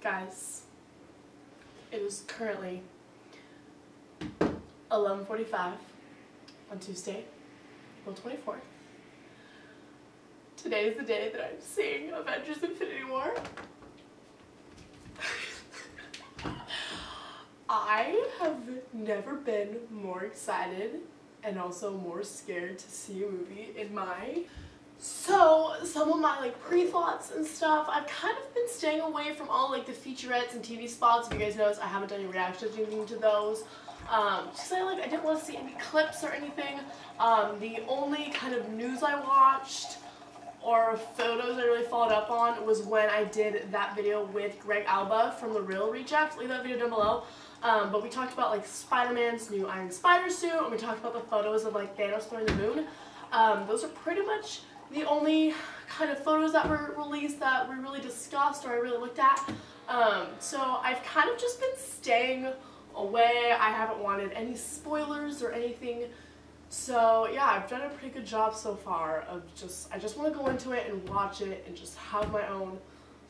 Guys, it is currently 11:45 on Tuesday, April 24th. Today is the day that I'm seeing Avengers Infinity War. I have never been more excited and also more scared to see a movie in my... So, some of my pre-thoughts and stuff, I've kind of been staying away from all the featurettes and TV spots. If you guys notice, I haven't done any reactions or anything to those. Just I didn't want to see any clips or anything. The only kind of news I watched or photos I really followed up on was when I did that video with Greg Alba from The Real Reject. Leave that video down below. But we talked about Spider-Man's new Iron Spider suit, and we talked about the photos of Thanos throwing the moon. Those are pretty much the only kind of photos that were released that we really discussed or I really looked at. So I've kind of just been staying away. I haven't wanted any spoilers or anything. So yeah, I've done a pretty good job so far of I just want to go into it and watch it and just have my own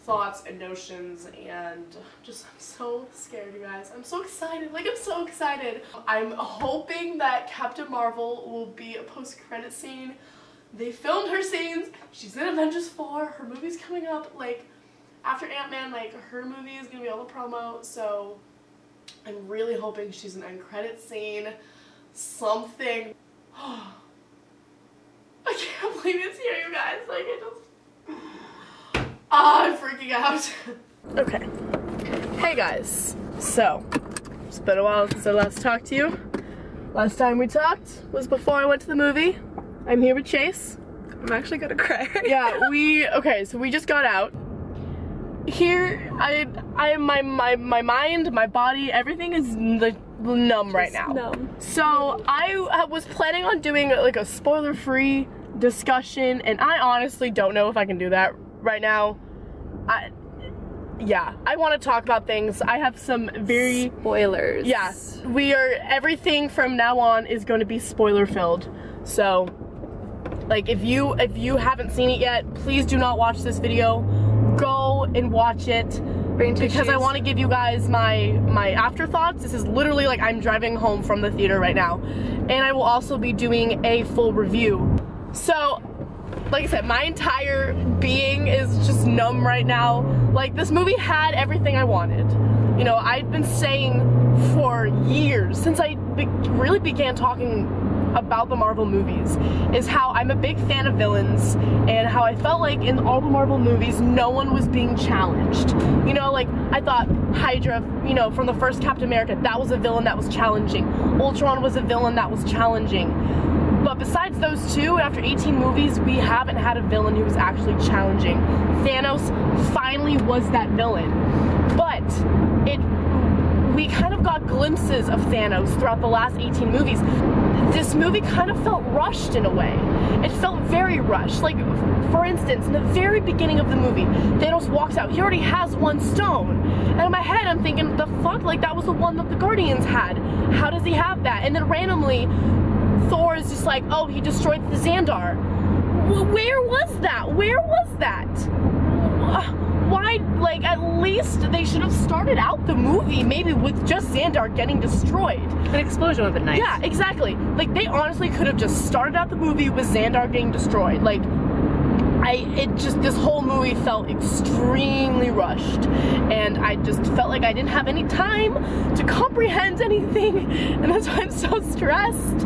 thoughts and notions, and I'm so scared, you guys. I'm so excited. I'm so excited. I'm hoping that Captain Marvel will be a post-credit scene. They filmed her scenes. She's in Avengers 4. Her movie's coming up after Ant-Man. Her movie is gonna be all the promo, so I'm really hoping she's an end credit scene. Something. I can't believe it's here, you guys. I'm freaking out. Okay. Hey guys. So, it's been a while since I last talked to you. Last time we talked was before I went to the movie. I'm here with Chase. I'm actually gonna cry. Yeah, so we just got out. Here, my mind, my body, everything is numb right now. Numb. So I was planning on doing a spoiler-free discussion, and I honestly don't know if I can do that right now. I want to talk about things. I have some very spoilers. Yeah, everything from now on is going to be spoiler-filled. So, if you haven't seen it yet, please do not watch this video. Go and watch it. Because I want to give you guys my afterthoughts. This is literally I'm driving home from the theater right now. And I will also be doing a full review. So, like I said, my entire being is just numb right now. This movie had everything I wanted. You know, I've been saying for years, since I really began talking about the Marvel movies, is how I'm a big fan of villains, and how I felt in all the Marvel movies no one was being challenged. You know, I thought Hydra, from the first Captain America, that was a villain that was challenging. Ultron was a villain that was challenging. But besides those two, after 18 movies, we haven't had a villain who was actually challenging. Thanos finally was that villain. But we kind of got glimpses of Thanos throughout the last 18 movies. This movie kind of felt rushed in a way. It felt very rushed. For instance, in the very beginning of the movie, Thanos walks out. He already has one stone. And in my head, I'm thinking, the fuck? That was the one that the Guardians had. How does he have that? And then randomly, Thor is just oh, he destroyed the Xandar. Where was that? Where was that? Why, at least they should have started out the movie maybe with just Xandar getting destroyed. An explosion would have been nice. Yeah, exactly. They honestly could have just started out the movie with Xandar getting destroyed. This whole movie felt extremely rushed, and I just felt I didn't have any time to comprehend anything, and that's why I'm so stressed.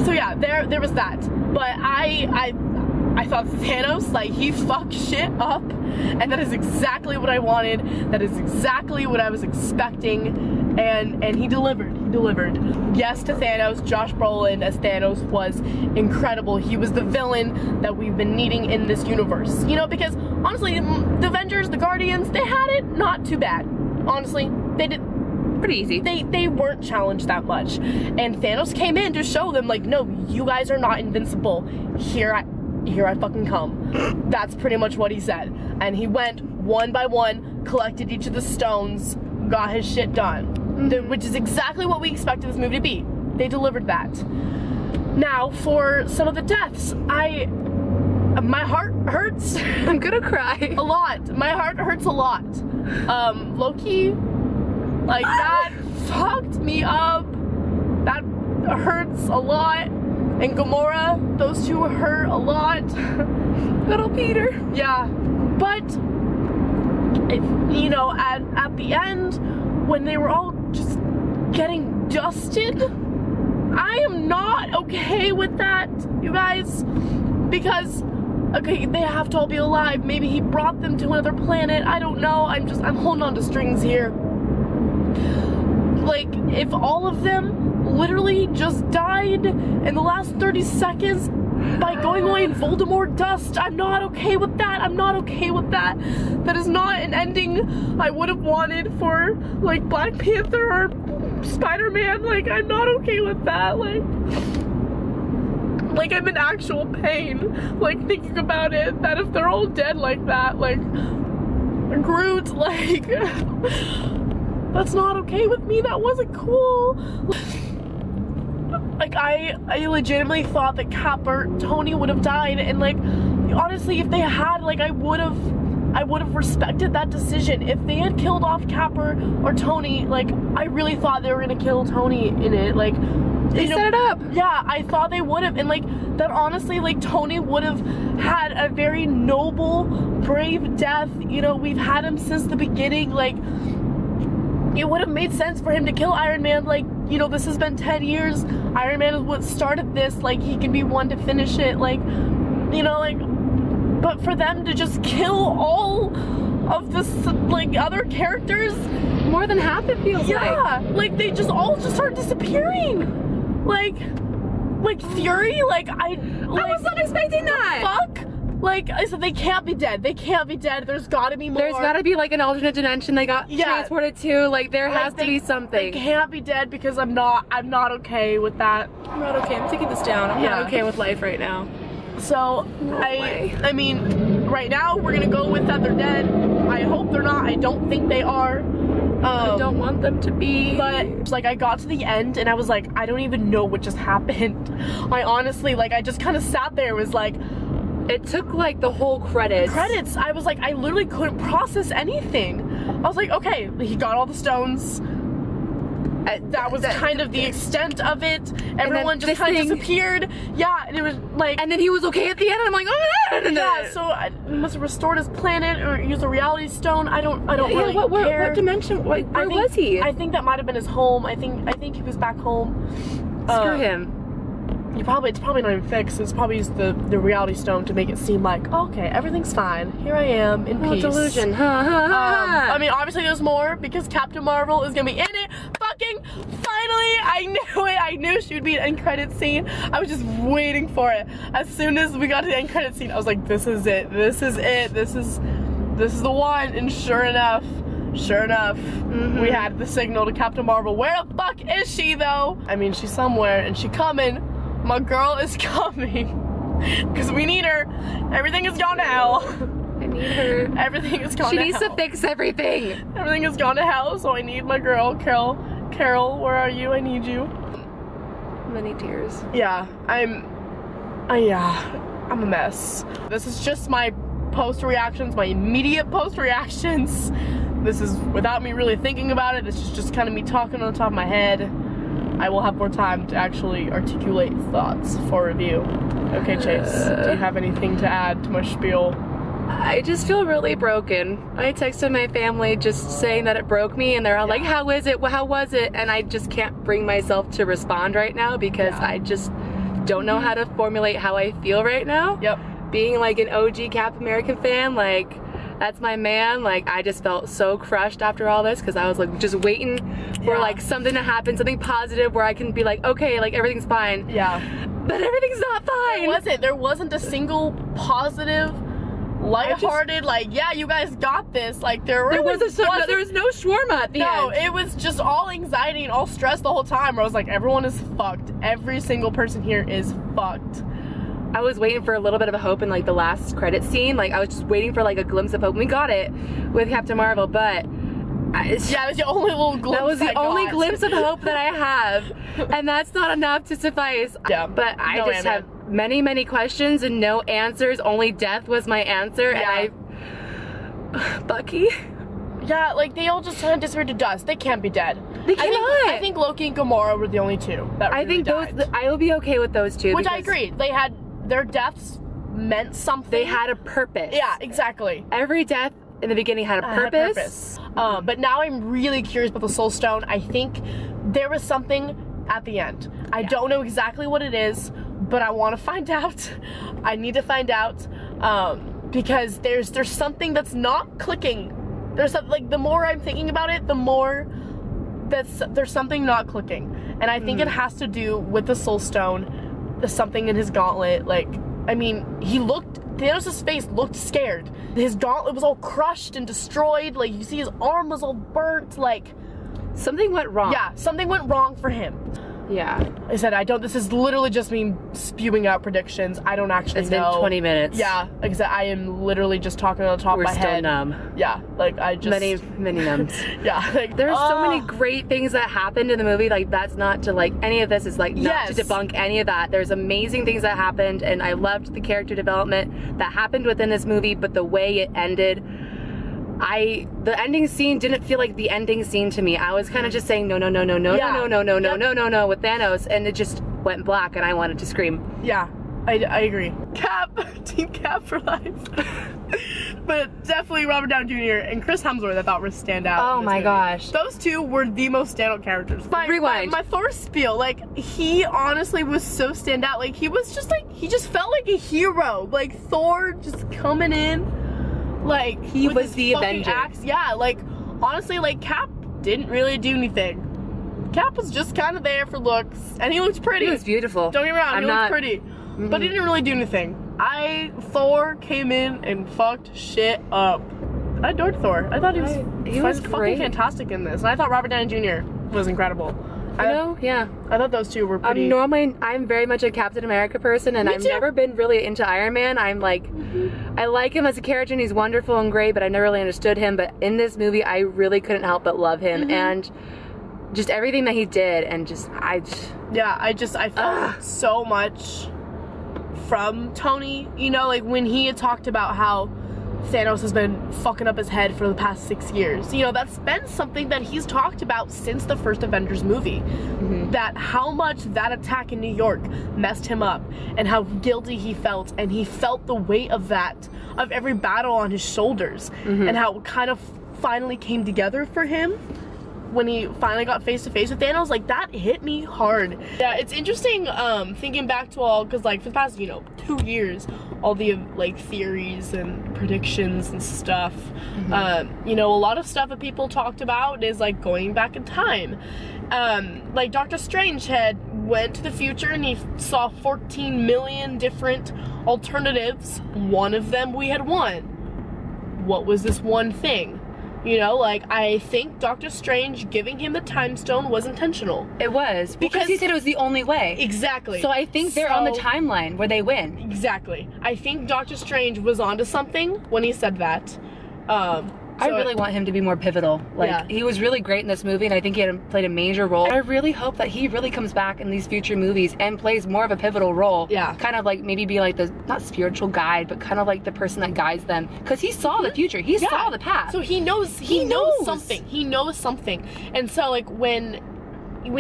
So yeah, there was that. But I thought Thanos, he fucked shit up, and that is exactly what I wanted. That is exactly what I was expecting, and he delivered. He delivered. Yes to Thanos. Josh Brolin as Thanos was incredible. He was the villain that we've been needing in this universe. Because honestly, the Avengers, the Guardians, they had it not too bad. Honestly, they did pretty easy. They weren't challenged that much, and Thanos came in to show them no, you guys are not invincible. Here I fucking come. That's pretty much what he said. And he went one by one, collected each of the stones, got his shit done. Which is exactly what we expected this movie to be. They delivered that. Now, for some of the deaths, my heart hurts gonna cry. A lot. My heart hurts a lot. Loki, like that fucked me up. That hurts a lot. And Gamora, those two hurt a lot. Little Peter. Yeah, but if, you know, at the end, when they were all just getting dusted, I am not okay with that, you guys, because, okay, they have to all be alive. Maybe he brought them to another planet. I don't know. I'm holding on to strings here. Like, if all of them literally just died in the last 30 seconds by going away in Voldemort dust, I'm not okay with that. I'm not okay with that. That is not an ending I would have wanted for, like, Black Panther or Spider-Man. Like, I'm not okay with that. Like I'm in actual pain, like, thinking about it, that if they're all dead like that, like, Groot, like, that's not okay with me. That wasn't cool. Like, I legitimately thought that Cap or Tony would have died, and, like, honestly, if they had, like, I would have respected that decision. If they had killed off Cap or Tony, like, I really thought they were gonna kill Tony in it. Like, they set it up. Yeah, I thought they would have, and, like, that honestly, like, Tony would have had a very noble, brave death. You know, we've had him since the beginning. Like, it would have made sense for him to kill Iron Man. Like, you know, this has been 10 years. Iron Man is what started this. Like, he can be one to finish it. Like, you know, like, but for them to just kill all of this, like, other characters, more than half, it feels like. Yeah, like, they just all just start disappearing. Like Fury, like, I was not expecting that. Fuck? Like, I said, they can't be dead. They can't be dead. There's gotta be more. There's gotta be, like, an alternate dimension they got transported to. Like, there has to be something. They can't be dead, because I'm not okay with that. I'm not okay. I'm taking this down. I'm not okay with life right now. So, I mean, right now, we're gonna go with that they're dead. I hope they're not. I don't think they are. I don't want them to be. But, like, I got to the end, and I was like, I don't even know what just happened. I honestly, like, I just kind of sat there, was like, it took, like, the whole credits. I was like, I literally couldn't process anything. I was like, okay, he got all the stones. That was kind of the extent of it. Everyone just kind of disappeared. Yeah, and it was like... And then he was okay at the end, and I'm like, oh, yeah, so he must have restored his planet or used a reality stone. I don't really care. What dimension? Where was he? I think that might have been his home. I think he was back home. Screw him. It's probably not even fixed. It's probably used the reality stone to make it seem like, okay, everything's fine. Here I am in peace. Delusion. I mean, obviously there's more, because Captain Marvel is gonna be in it. Fucking finally, I knew it. I knew she would be an end credit scene. I was just waiting for it. As soon as we got to the end credit scene, I was like, this is it. This is it. This is the one. And sure enough, we had the signal to Captain Marvel. Where the fuck is she, though? I mean, she's somewhere, and she's coming. My girl is coming. Because we need her. Everything is gone to hell. I need her. Everything is gone to hell. She needs to fix everything. Everything has gone to hell, so I need my girl, Carol. Carol, where are you? I need you. Many tears. Yeah, I'm a mess. This is just my post reactions, my immediate post reactions. This is without me really thinking about it. This is just kind of me talking on the top of my head. I will have more time to actually articulate thoughts for review. Okay, Chase, do you have anything to add to my spiel? I just feel really broken. I texted my family just saying that it broke me, and they're all like, how is it? Well, how was it? And I just can't bring myself to respond right now, because I just don't know how to formulate how I feel right now. Yep. Being like an OG Cap American fan, like, that's my man. Like, I just felt so crushed after all this, because I was like just waiting for like something to happen, something positive where I can be like, okay, like everything's fine. Yeah. But everything's not fine. There wasn't a single positive, lighthearted, like, yeah, you guys got this. Like, there was no shawarma at the end. No, it was just all anxiety and all stress the whole time, where I was like, everyone is fucked. Every single person here is fucked. I was waiting for a little bit of a hope in like the last credit scene. Like, I was just waiting for like a glimpse of hope. We got it with Captain Marvel, but yeah, it was the only little glimpse. That was the only glimpse of hope that I have, and that's not enough to suffice. Yeah, but I just have many, many questions and no answers. Only death was my answer. Yeah. And Bucky. Yeah, like they all just kind of disappeared to dust. They can't be dead. They cannot. I think Loki and Gamora were the only two that really I think died. I will be okay with those two. Which I agree. They had their deaths meant something. They had a purpose. Yeah, exactly. Every death in the beginning had a purpose. But now I'm really curious about the Soul Stone. I think there was something at the end. I don't know exactly what it is, but I want to find out. I need to find out because there's something that's not clicking. There's something, like, the more I'm thinking about it, the more there's something not clicking, and I think it has to do with the Soul Stone. There's something in his gauntlet. Like, I mean, Thanos' face looked scared. His gauntlet was all crushed and destroyed. Like, you see his arm was all burnt. Like, something went wrong. Yeah, something went wrong for him. Yeah. I said, this is literally just me spewing out predictions. I don't actually know. It's been 20 minutes. Yeah, I am literally just talking on the top of my head. We're still numb. Yeah, like, I just... Many numbs. Yeah, like... There's so many great things that happened in the movie. Like, that's not to, like, any of this is, like, not to debunk any of that. There's amazing things that happened, and I loved the character development that happened within this movie, but the way it ended... the ending scene didn't feel like the ending scene to me. I was kind of just saying no with Thanos, and it just went black, and I wanted to scream. Yeah, I agree. Cap, Team Cap for life. But definitely Robert Downey Jr. and Chris Hemsworth I thought were standout. Oh my gosh. Those two were the most standout characters. Rewind. My Thor spiel, like, he honestly was so standout. Like, he was just like, he just felt like a hero. Like, Thor just coming in. Like, he was the Avenger. Yeah, like, honestly, like, Cap didn't really do anything. Cap was just kind of there for looks, and he looked pretty. He was beautiful. Don't get me wrong, he looked pretty. But he didn't really do anything. Thor came in and fucked shit up. I adored Thor. I thought he was fucking fantastic in this. And I thought Robert Downey Jr. was incredible. Yeah. I thought those two were pretty... I'm very much a Captain America person, and I've never been really into Iron Man. I'm like, I like him as a character, and he's wonderful and great, but I never really understood him. But in this movie, I really couldn't help but love him, and just everything that he did, and I felt so much from Tony, you know, like when he had talked about how Thanos has been fucking up his head for the past 6 years. You know, that's been something that he's talked about since the first Avengers movie. That how much that attack in New York messed him up, and how guilty he felt, and he felt the weight of that, of every battle on his shoulders, and how it kind of finally came together for him when he finally got face to face with Thanos. Like, that hit me hard. Yeah, it's interesting thinking back to all, because like for the past, you know, 2 years, all the like theories and predictions and stuff, you know, a lot of stuff that people talked about is like going back in time. Like Doctor Strange went to the future and he saw 14 million different alternatives. One of them we had won. What was this one thing? You know, like, I think Doctor Strange giving him the time stone was intentional. It was. Because he said it was the only way. Exactly. So I think they're on the timeline where they win. Exactly. I think Doctor Strange was onto something when he said that. I really want him to be more pivotal. Like, he was really great in this movie, and I think he played a major role. I really hope that he really comes back in these future movies and plays more of a pivotal role. Yeah. Kind of like, maybe be like the, not spiritual guide, but kind of like the person that guides them. Because he saw the future. He saw the past. So he knows something. He knows something. And so, like, when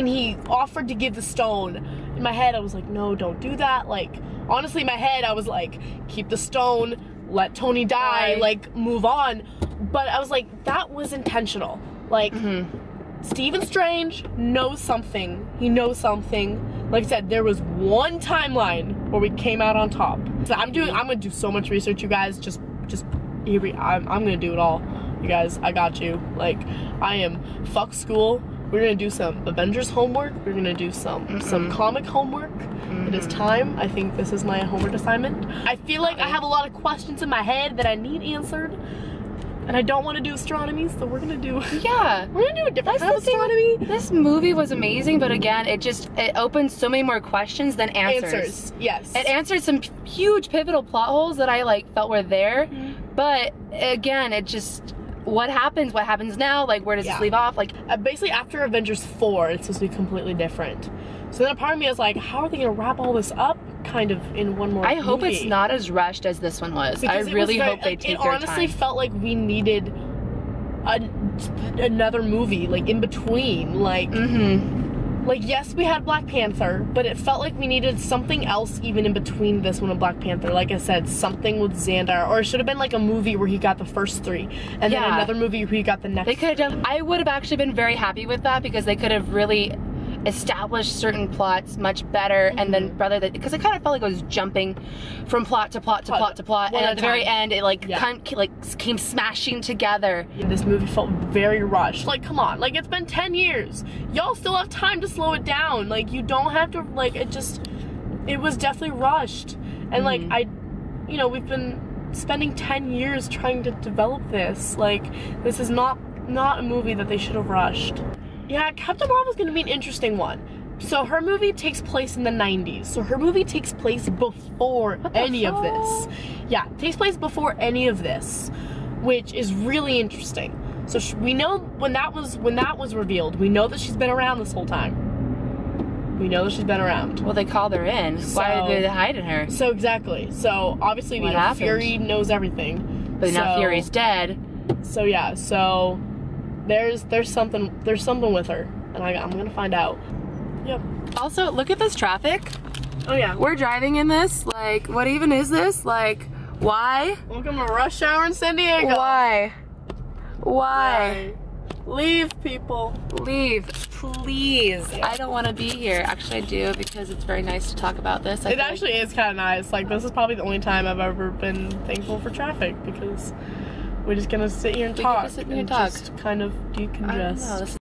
he offered to give the stone, in my head I was like, no, don't do that. Like, honestly, in my head I was like, keep the stone, let Tony die, like, move on. But I was like, that was intentional. Like, Stephen Strange knows something. He knows something. Like I said, there was one timeline where we came out on top. So I'm gonna do so much research, you guys. Just I'm gonna do it all. You guys, I got you. Like, I am fuck school. We're gonna do some Avengers homework. We're gonna do some comic homework. It is time. I think this is my homework assignment. I feel like I have a lot of questions in my head that I need answered. And I don't want to do astronomy, so we're gonna do... Yeah. We're gonna do a different kind of astronomy. This movie was amazing, but again, it opened so many more questions than answers. Yes. It answered some huge pivotal plot holes that I, like, felt were there. But, again, it just... What happens now? Like, where does this leave off? Like, basically, after Avengers 4, it's supposed to be completely different. So then a part of me is like, how are they gonna wrap all this up? kind of in one more I hope movie. it's not as rushed as this one was. Because I really hope they take their time. It honestly felt like we needed another movie, like, in between. Like, like, yes, we had Black Panther, but it felt like we needed something else even in between this one and Black Panther. Like I said, something with Xandar, or it should have been like a movie where he got the first 3, and then another movie where he got the next. They could have done. I would have actually been very happy with that, because they could have really established certain plots much better, and then rather than, because I kind of felt like I was jumping from plot to plot to plot to plot, and at the very end it like came smashing together. This movie felt very rushed. Like, come on, like, it's been 10 years. Y'all still have time to slow it down. Like, you don't have to, like, it was definitely rushed. And like, you know, we've been spending 10 years trying to develop this. Like, this is not a movie that they should have rushed. Yeah, Captain Marvel's gonna be an interesting one. So her movie takes place in the 90s. So her movie takes place before any of this. Yeah, it takes place before any of this, which is really interesting. So we know when that was revealed, we know that she's been around this whole time. We know that she's been around. Well, they called her in. So, why did they hide her? So exactly. So obviously, you know, Fury knows everything. But now Fury's dead. So yeah. So there's something with her, and I'm gonna find out. Yep. Also, look at this traffic. Oh yeah. We're driving in this. Like, what even is this? Like, why? Welcome to rush hour in San Diego. Why? Why? Leave, people. Leave, please. Yeah. I don't want to be here. Actually, I do, because it's very nice to talk about this. It actually is kind of nice. Like, this is probably the only time I've ever been thankful for traffic, because we're just gonna sit here and talk. Just sit here and talk. Just kind of decongest. I don't know.